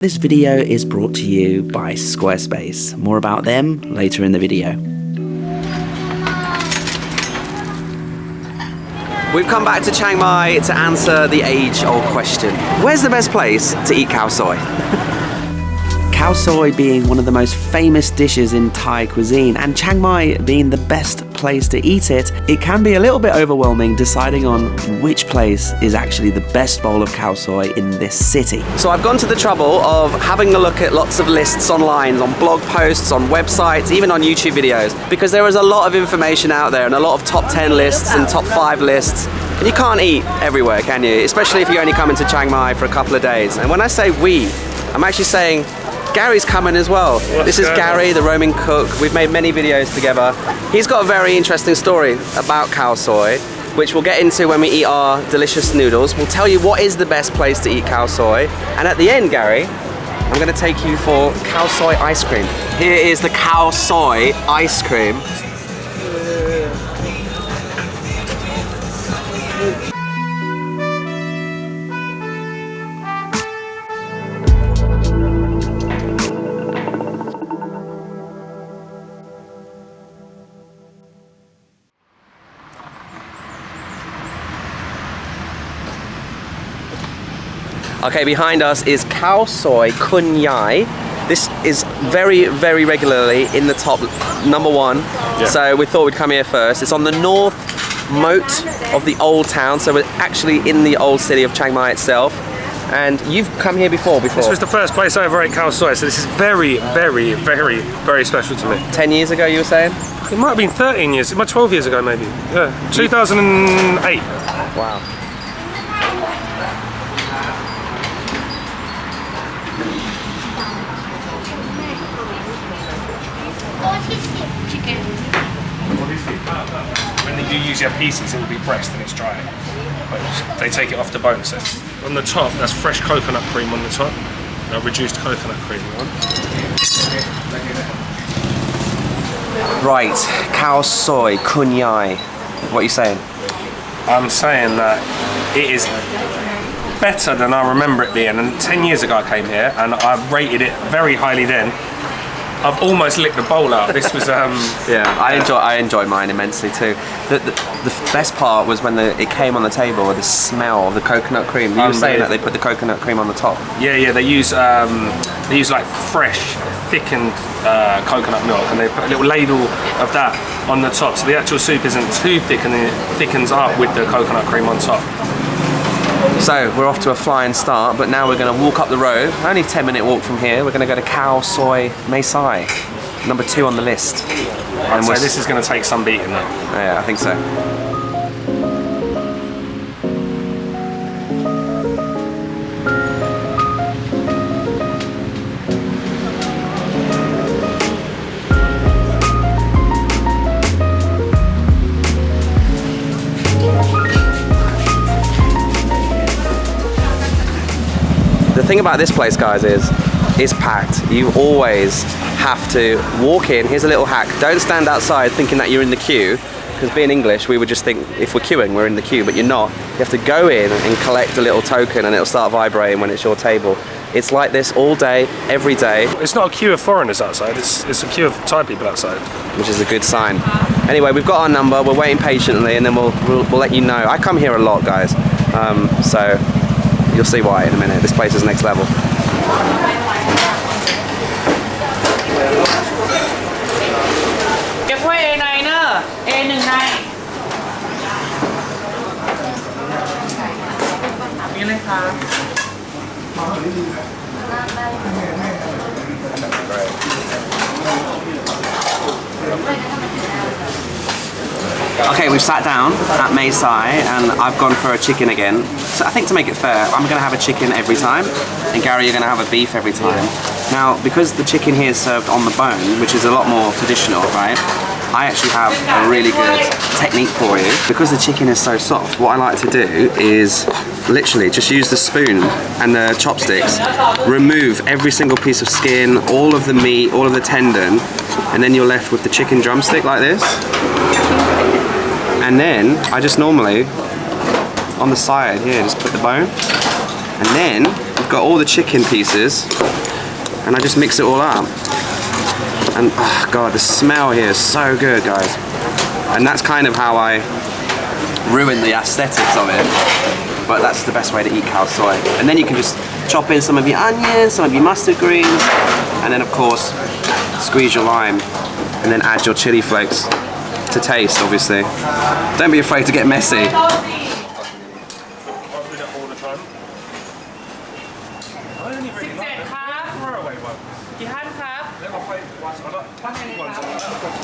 This video is brought to you by Squarespace. More about them later in the video. We've come back to Chiang Mai to answer the age-old question. Where's the best place to eat khao soi? Khao soi being one of the most famous dishes in Thai cuisine, and Chiang Mai being the best place to eat it, it can be a little bit overwhelming deciding on which place is actually the best bowl of khao soi in this city. So I've gone to the trouble of having a look at lots of lists online, on blog posts, on websites, even on YouTube videos, because there is a lot of information out there and a lot of top 10 lists and top 5 lists. And you can't eat everywhere, can you? Especially if you only come into Chiang Mai for a couple of days. And when I say we, I'm actually saying Gary's coming as well. This is Gary, the roaming cook. We've made many videos together. He's got a very interesting story about khao soi, which we'll get into when we eat our delicious noodles. We'll tell you what is the best place to eat khao soi. And at the end, Gary, I'm going to take you for Khao Soi Ice Cream. Here is the Khao Soi Ice Cream. Okay, behind us is Khao Soi Kun Yai. This is very, very regularly in the top #1. Yeah. So we thought we'd come here first. It's on the north moat of the old town. So we're actually in the old city of Chiang Mai itself. And you've come here before. This was the first place I ever ate khao soi, so this is very, very, very, very special to me. 10 years ago, you were saying? It might have been 13 years, it might 12 years ago maybe. Yeah, 2008. Wow. When you use your pieces, it will be pressed and it's dry. But they take it off the bone. So on the top, that's fresh coconut cream on the top. Reduced coconut cream. Right, Khao Soi Kun Yai. What are you saying? I'm saying that it is better than I remember it being. And 10 years ago I came here and I rated it very highly then. I've almost licked the bowl out. This was yeah, I enjoyed mine immensely too. The best part was when it came on the table with the smell of the coconut cream. You were saying that they put the coconut cream on the top. Yeah, they use like fresh, thickened coconut milk, and they put a little ladle of that on the top. So the actual soup isn't too thick, and it thickens up with the coconut cream on top. So we're off to a flying start, but now we're going to walk up the road. Only 10-minute walk from here. We're going to go to Khao Soi Mae Sai, #2 on the list. And so this is going to take some beating though. Yeah, I think so. The thing about this place, guys, is it's packed. You always have to walk in. Here's a little hack. Don't stand outside thinking that you're in the queue, because being English, we would just think if we're queuing, we're in the queue, but you're not. You have to go in and collect a little token and it'll start vibrating when it's your table. It's like this all day, every day. It's not a queue of foreigners outside, it's a queue of Thai people outside. Which is a good sign. Anyway, we've got our number, we're waiting patiently, and then we'll let you know. I come here a lot, guys, so you'll see why in a minute. This place is next level. Okay, we've sat down at Mae Sai and I've gone for a chicken again. So I think to make it fair, I'm going to have a chicken every time, and Gary, you're going to have a beef every time. Now, because the chicken here is served on the bone, which is a lot more traditional, right? I actually have a really good technique for you. Because the chicken is so soft, what I like to do is literally just use the spoon and the chopsticks, remove every single piece of skin, all of the meat, all of the tendon, and then you're left with the chicken drumstick like this. And then I just normally, on the side here, just put the bone. And then, with got all the chicken pieces, and I just mix it all up. And oh god, the smell here is so good, guys. And that's kind of how I ruin the aesthetics of it. But that's the best way to eat khao soi. And then you can just chop in some of your onions, some of your mustard greens, and then of course squeeze your lime, and then add your chili flakes to taste, obviously. Don't be afraid to get messy.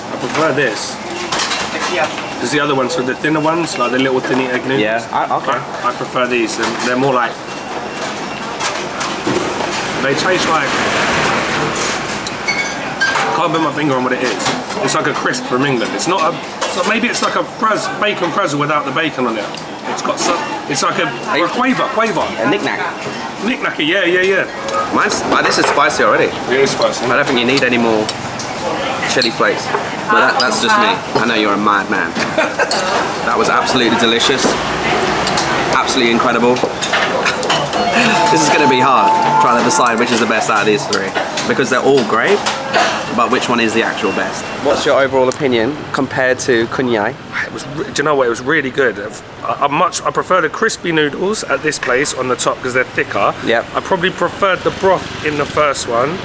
I prefer this. Because the other ones are the thinner ones, like the little thinny egg noodles. Yeah, okay. I prefer these. They're more like, they taste like, I can't put my finger on what it is. It's like a crisp from England. It's not a, so maybe it's like a bacon frazzle without the bacon on it. It's got some, it's like a quaver. A knick-knack. Knick-knacky, yeah. This is spicy already. It is spicy. I don't think you need any more chili flakes. But that's just me. I know you're a madman. That was absolutely delicious. Absolutely incredible. This is going to be hard, trying to decide which is the best out of these three. Because they're all great, but which one is the actual best? What's your overall opinion compared to Kunyai? Do you know what? It was really good. I prefer the crispy noodles at this place on the top because they're thicker. Yep. I probably preferred the broth in the first one,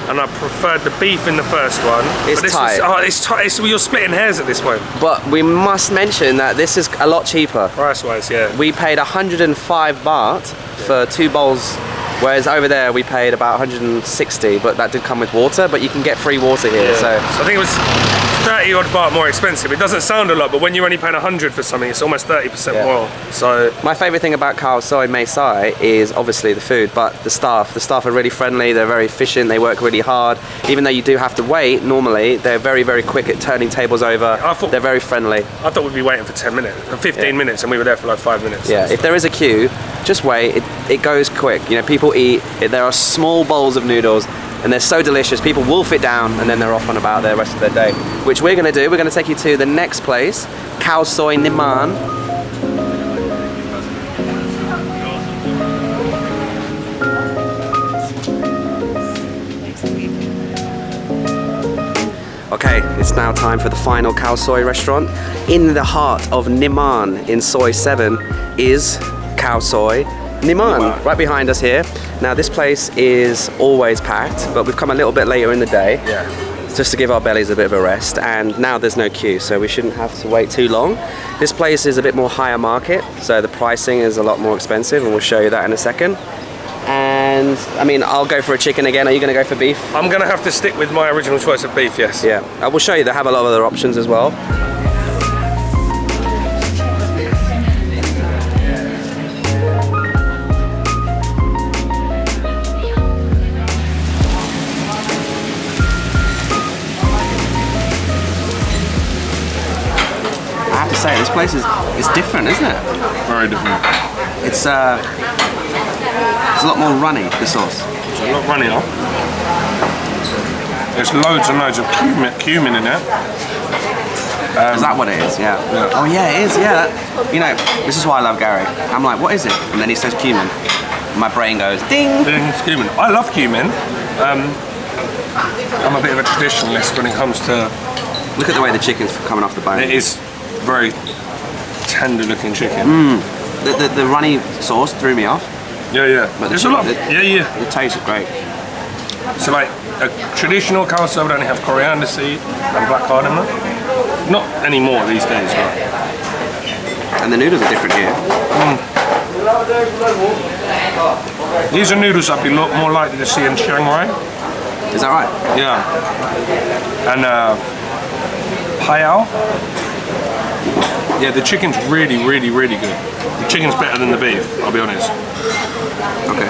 and I preferred the beef in the first one. It's tight. It's tight. You're splitting hairs at this point. But we must mention that this is a lot cheaper. Price-wise, yeah. We paid 105 baht for 2 bowls, whereas over there we paid about 160, but that did come with water, but you can get free water here. Yeah. So I think it was 30 odd baht more expensive. It doesn't sound a lot, but when you're only paying 100 for something, it's almost 30% more. So my favorite thing about Khao Soi Mae Sai is obviously the food, but the staff. The staff are really friendly, they're very efficient, they work really hard. Even though you do have to wait, normally they're very, very quick at turning tables over. They're very friendly. I thought we'd be waiting for 10 minutes, 15 minutes, and we were there for like 5 minutes. Yeah, if there is a queue, just wait, it goes quick. You know, people eat, there are small bowls of noodles, and they're so delicious, people wolf it down, and then they're off and about the rest of their day. Which we're gonna do, we're gonna take you to the next place, Khao Soi Niman. Okay, it's now time for the final Khao Soi restaurant. In the heart of Niman, in Soi 7, is Khao Soi Niman, right behind us here. Now this place is always packed, but we've come a little bit later in the day. Yeah. Just to give our bellies a bit of a rest, and now there's no queue, so we shouldn't have to wait too long. This place is a bit more higher market, so the pricing is a lot more expensive, and we'll show you that in a second. And I mean, I'll go for a chicken again. Are you going to go for beef? I'm going to have to stick with my original choice of beef, yes. Yeah, I will show you they have a lot of other options as well. I have to say, this place is different, isn't it? Very different. It's a lot more runny, the sauce. It's a lot runnier. There's loads and loads of cumin in it. Is that what it is? Yeah. Oh yeah, it is. Yeah. You know, this is why I love Gary. I'm like, what is it? And then he says cumin. My brain goes ding. Ding, it's cumin. I love cumin. I'm a bit of a traditionalist when it comes to. Look at the way the chicken's coming off the bone. It is very tender looking chicken. The runny sauce threw me off. Yeah. But there's a lot. Yeah. The taste is great. So like a traditional khao soi would only have coriander seed and black cardamom. Not anymore these days, but. And the noodles are different here. These are noodles I'd be more likely to see in Chiang Mai. Is that right? Yeah. And Payao. Yeah, the chicken's really good. The chicken's better than the beef, I'll be honest. Okay.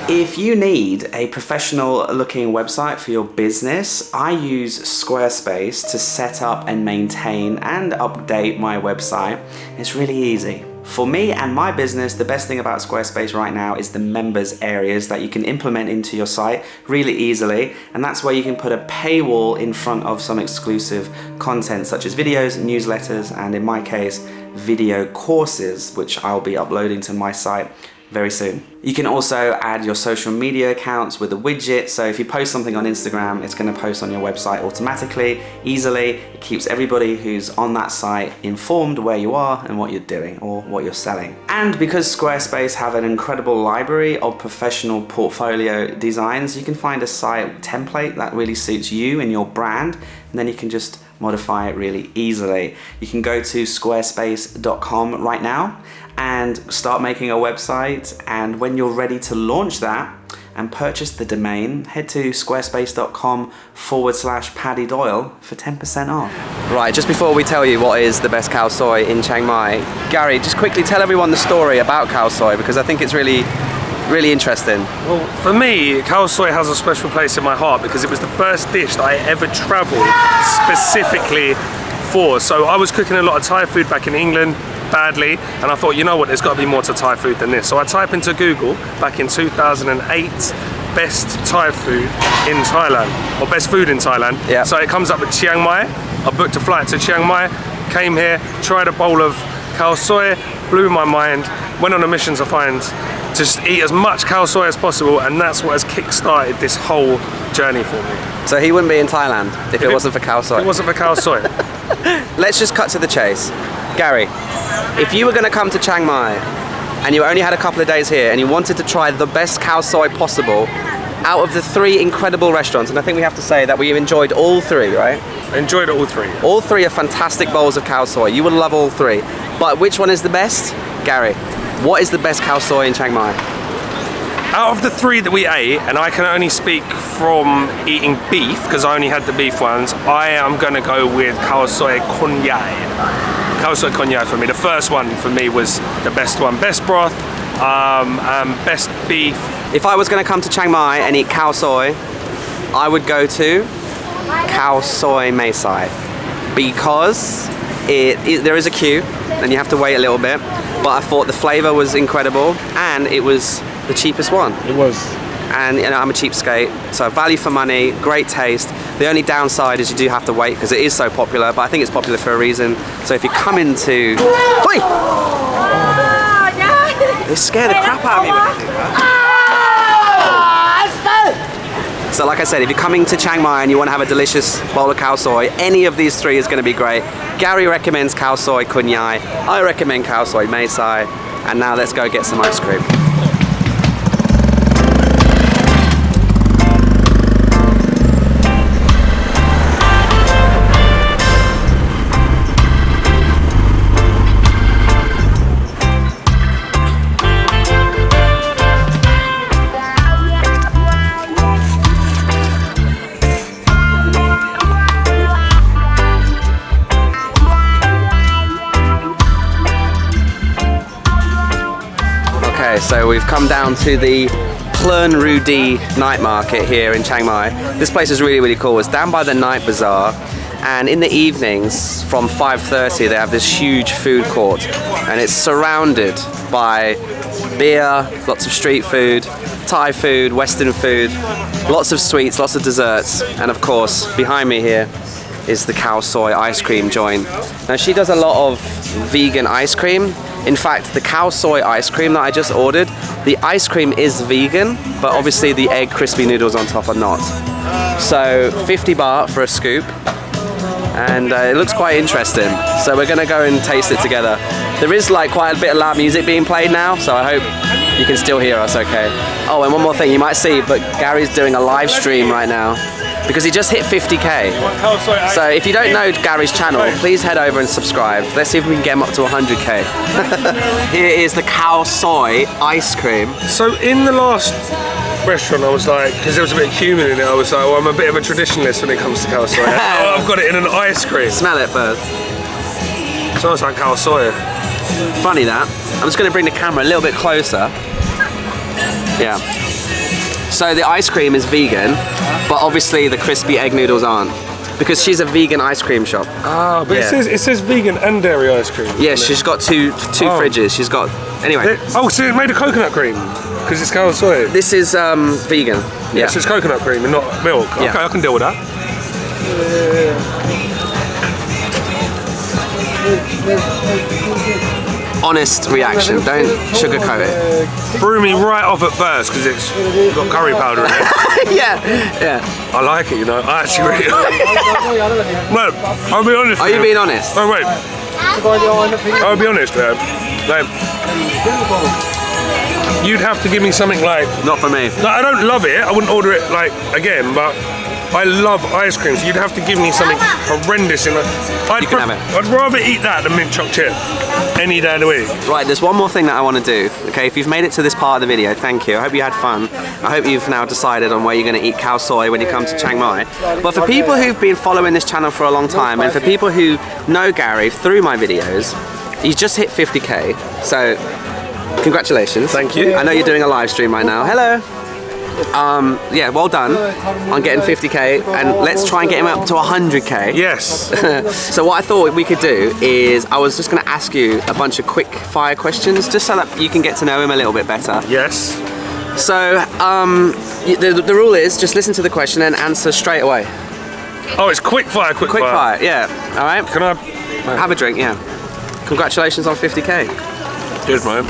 If you need a professional looking website for your business, I use Squarespace to set up and maintain and update my website. It's really easy. For me and my business, the best thing about Squarespace right now is the members areas that you can implement into your site really easily. And that's where you can put a paywall in front of some exclusive content such as videos, newsletters, and in my case, video courses, which I'll be uploading to my site very soon. You can also add your social media accounts with a widget, so if you post something on Instagram, it's going to post on your website automatically, easily. It keeps everybody who's on that site informed where you are and what you're doing or what you're selling. And because Squarespace have an incredible library of professional portfolio designs, you can find a site template that really suits you and your brand, and then you can just modify it really easily. You can go to squarespace.com right now and start making a website, and when you're ready to launch that and purchase the domain, head to squarespace.com/Paddy Doyle for 10% off. Right, just before we tell you what is the best Khao Soi in Chiang Mai, Gary, just quickly tell everyone the story about Khao Soi, because I think it's really interesting. Well, for me, Khao Soi has a special place in my heart because it was the first dish that I ever travelled specifically for. So I was cooking a lot of Thai food back in England, badly, and I thought, you know what, there's got to be more to Thai food than this. So I type into Google back in 2008, best Thai food in Thailand, or best food in Thailand. Yeah. So it comes up with Chiang Mai. I booked a flight to Chiang Mai, came here, tried a bowl of Khao Soi, blew my mind, went on a mission to just eat as much Khao Soi as possible, and that's what has kick-started this whole journey for me. So he wouldn't be in Thailand if it wasn't for Khao Soi. If it wasn't for Khao Soi. Let's just cut to the chase. Gary, if you were going to come to Chiang Mai and you only had a couple of days here and you wanted to try the best Khao Soi possible out of the 3 incredible restaurants, and I think we have to say that we enjoyed all 3, right? I enjoyed all 3. All 3 are fantastic bowls of Khao Soi. You would love all 3. But which one is the best? Gary, what is the best Khao Soi in Chiang Mai? Out of the 3 that we ate, and I can only speak from eating beef because I only had the beef ones, I am going to go with Khao Soi Khon Yai. Khao Soi Khon Yai for me. The first one for me was the best one. Best broth, best beef. If I was going to come to Chiang Mai and eat Khao Soi, I would go to Khao Soi Mae Sai, because there is a queue and you have to wait a little bit, but I thought the flavour was incredible and it was the cheapest one. It was. And you know, I'm a cheapskate, so value for money, great taste. The only downside is you do have to wait because it is so popular, but I think it's popular for a reason. So if you come into... Oi! They scare the crap out of me. So like I said, if you're coming to Chiang Mai and you want to have a delicious bowl of Khao Soi, any of these 3 is going to be great. Gary recommends Khao Soi Khon Yai, I recommend Khao Soi Mae Sai, and now let's go get some ice cream. So we've come down to the Plern Rudi night market here in Chiang Mai. This place is really cool. It's down by the night bazaar, and in the evenings from 5:30 they have this huge food court, and it's surrounded by beer, lots of street food, Thai food, Western food, lots of sweets, lots of desserts, and of course behind me here is the Khao Soi ice cream joint. Now she does a lot of vegan ice cream. In fact, the Khao Soi ice cream that I just ordered, the ice cream is vegan, but obviously the egg crispy noodles on top are not. So 50 baht for a scoop, and it looks quite interesting. So we're gonna go and taste it together. There is like quite a bit of loud music being played now, so I hope you can still hear us okay. Oh, and one more thing you might see, but Gary's doing a live stream right now because he just hit 50k. So if you don't know Gary's channel, please head over and subscribe. Let's see if we can get him up to 100k. Here is the Khao Soi ice cream. So in the last restaurant I was like, because there was a bit of cumin in it, I was like, well, I'm a bit of a traditionalist when it comes to Khao Soi. I've got it in an ice cream. Smell it first. Smells like Khao Soi. Funny that. I'm just going to bring the camera a little bit closer. Yeah. So the ice cream is vegan, but obviously the crispy egg noodles aren't, because she's a vegan ice cream shop. Ah, but yeah. it says vegan and dairy ice cream. Yeah, she's got two fridges. She's got, anyway. So it made a coconut cream, because it's Khao Soi. This is vegan. Yeah. So it's coconut cream and not milk. Yeah. Okay, I can deal with that. honest reaction. Don't sugarcoat it. Threw me right off at first because it's got curry powder in it. Yeah. I like it, you know. I actually really like it. No, I'll be honest. Are you being honest? Oh wait. I'll be honest, man. Like, you'd have to give me something like. Not for me. No, I don't love it. I wouldn't order it like again, but I love ice cream. So you'd have to give me something horrendous in it. You can have it. I'd rather eat that than mint chocolate chip any day of the week. Right, there's one more thing that I want to do. Okay, if you've made it to this part of the video, thank you. I hope you had fun. I hope you've now decided on where you're going to eat Khao Soi when you come to Chiang Mai. But for people who've been following this channel for a long time, and for people who know Gary through my videos, he's just hit 50k. So, congratulations. Thank you. I know you're doing a live stream right now. Hello. Yeah, well done on getting 50k, and let's try and get him up to 100k. Yes. So what I thought we could do is I was just going to ask you a bunch of quick fire questions just so that you can get to know him a little bit better. Yes. So the rule is just listen to the question and answer straight away. Oh, it's quick fire, quick fire. Yeah. All right. Can I have a drink? Yeah. Congratulations on 50k. Cheers, mate.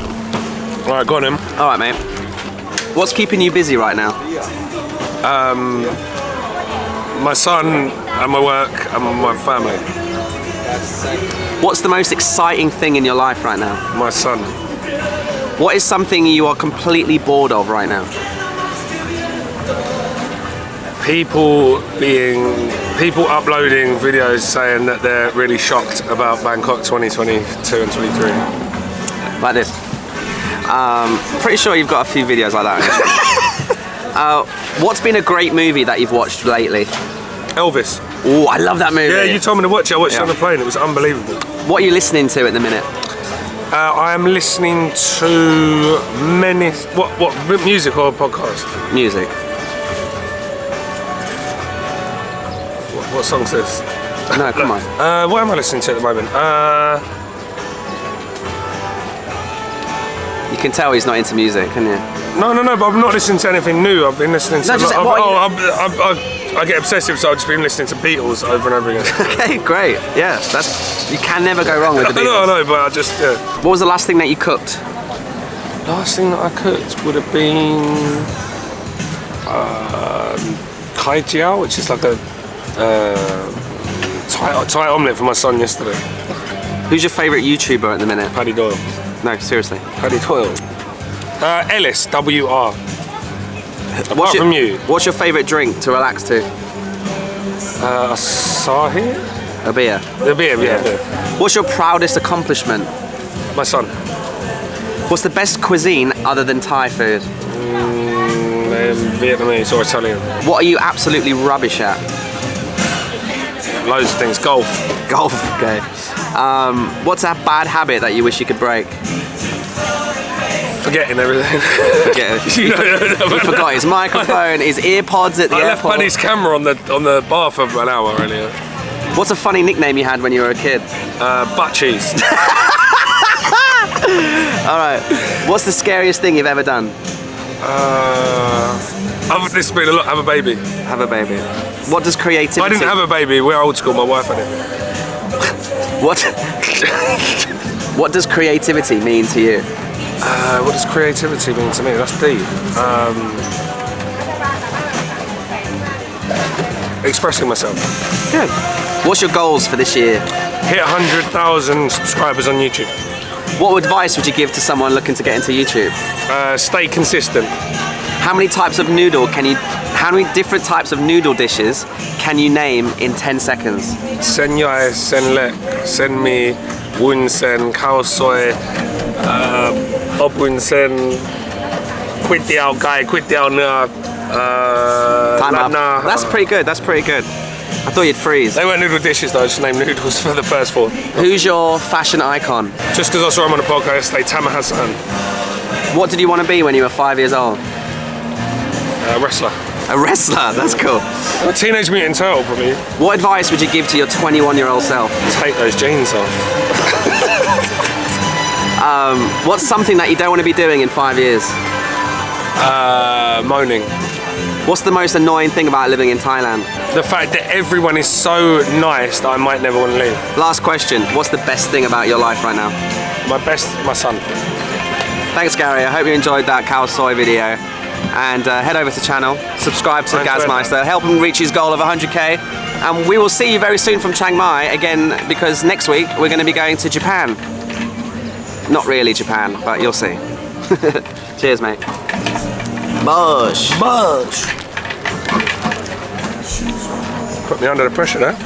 All right, go on, him. All right, mate. What's keeping you busy right now? My son and my work and my family. What's the most exciting thing in your life right now? My son. What is something you are completely bored of right now? People uploading videos saying that they're really shocked about Bangkok 2022 and 23. Like this. Pretty sure you've got a few videos like that. What's been a great movie that you've watched lately? Elvis. Oh, I love that movie. Yeah, you told me to watch it. I watched it on the plane. It was unbelievable. What are you listening to at the minute? I am listening to many. What music or podcast? Music. What song's this? No, come on. What am I listening to at the moment? You can tell he's not into music, can you? No, but I'm not listening to anything new. I've been listening to. I get obsessive, so I've just been listening to Beatles over and over again. Okay, great. Yeah, you can never go wrong with the Beatles. No, but I just. Yeah. What was the last thing that you cooked? Last thing that I cooked would have been kai jiao, which is like a Thai omelette for my son yesterday. Who's your favourite YouTuber at the minute? Paddy Doyle. No, seriously. Paddy Doyle. Ellis, WR. Apart from you. What's your favourite drink to relax to? Asahi? A beer. The beer, yeah. What's your proudest accomplishment? My son. What's the best cuisine other than Thai food? Vietnamese or Italian. What are you absolutely rubbish at? Loads of things. Golf. Golf, okay. What's a bad habit that you wish you could break? Forgetting everything. He forgot his microphone, his earpods at the airport. I left Paddy's camera on the bar for an hour earlier. What's a funny nickname you had when you were a kid? Butt cheese. Alright. What's the scariest thing you've ever done? This has been a lot. Have a baby. Have a baby. What does creativity... I didn't have a baby. We're old school. My wife had it. What does creativity mean to you? What does creativity mean to me? That's deep. Expressing myself. Good. What's your goals for this year? Hit 100,000 subscribers on YouTube. What advice would you give to someone looking to get into YouTube? Stay consistent. How many types of noodle how many different types of noodle dishes can you name in 10 seconds? Sen yai, sen lek, sen mi, wun sen, khao soi, ob wun sen, kway teow gai, kway teow ner, Time up. na. That's pretty good. I thought you'd freeze. They weren't noodle dishes though, I just named noodles for the first four. Who's your fashion icon? Just because I saw him on a podcast, they Tama Hassan. What did you want to be when you were 5 years old? Wrestler. A wrestler, that's cool. A Teenage Mutant Turtle, probably. What advice would you give to your 21-year-old self? Take those jeans off. What's something that you don't want to be doing in 5 years? Moaning. What's the most annoying thing about living in Thailand? The fact that everyone is so nice that I might never want to leave. Last question, what's the best thing about your life right now? my son. Thanks, Gary. I hope you enjoyed that Khao Soi video. And head over to the channel, subscribe to Gazmeister, help him reach his goal of 100k. And we will see you very soon from Chiang Mai again, because next week we're going to be going to Japan. Not really Japan, but you'll see. Cheers, mate. Bush. Put me under the pressure there.